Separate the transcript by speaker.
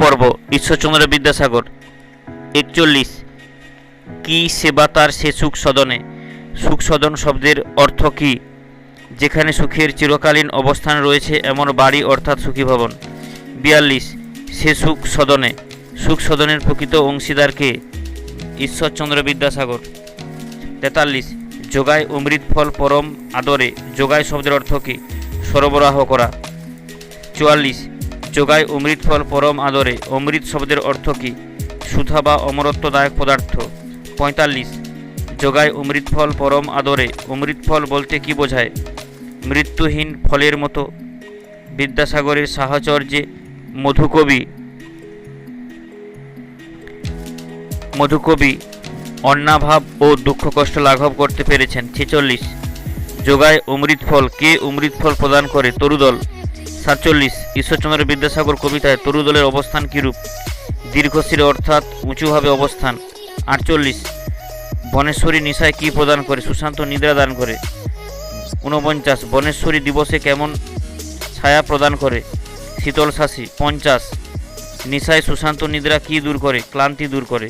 Speaker 1: পর্ব ঈশ্বরচন্দ্র বিদ্যাসাগর। 41 কি সেবা তার সে সুখ সদনে। সুখ সদন শব্দের অর্থ কি? যেখানে সুখের চিরকালীন অবস্থান রয়েছে এমন বাড়ি অর্থাৎ সুখী ভবন। 42 সে সুখ সদনে। সুখ সদনের প্রকৃত অংশীদার কে? ঈশ্বরচন্দ্র বিদ্যাসাগর। 43 যোগায় অমৃত ফল পরম আদরে। যোগায় শব্দের অর্থ কি? সরবরাহ করা। 44 যোগায় অমৃত ফল পরম আদরে। অমৃত শব্দের অর্থ কি? সুধা বা অমরত্বদায়ক পদার্থ। 45 যোগায় অমৃত ফল পরম আদরে। অমৃত ফল বলতে কি বোঝায়? মৃত্যুহীন ফলের মতো। বিদ্যাসাগরের সাহচর্যে মধুকবি অন্নাভাব ও দুঃখ কষ্ট লাঘব করতে পেরেছেন। 46 যোগায় অমৃত ফল। কে অমৃত ফল প্রদান করে? তরুদল। 47 ঈশ্বরচন্দ্র বিদ্যাসাগর কবিতায় তরুদলের অবস্থান কিরূপ? দীর্ঘশিরে অর্থাৎ উঁচুভাবে অবস্থান। 48 বনেশ্বরী নিশায় কি প্রদান করে? সুশান্ত নিদ্রা দান করে। 49 বনেশ্বরী দিবসে কেমন ছায়া প্রদান করে? শীতল শাসী। 50 নিশায় সুশান্ত নিদ্রা কি দূর করে? ক্লান্তি দূর করে।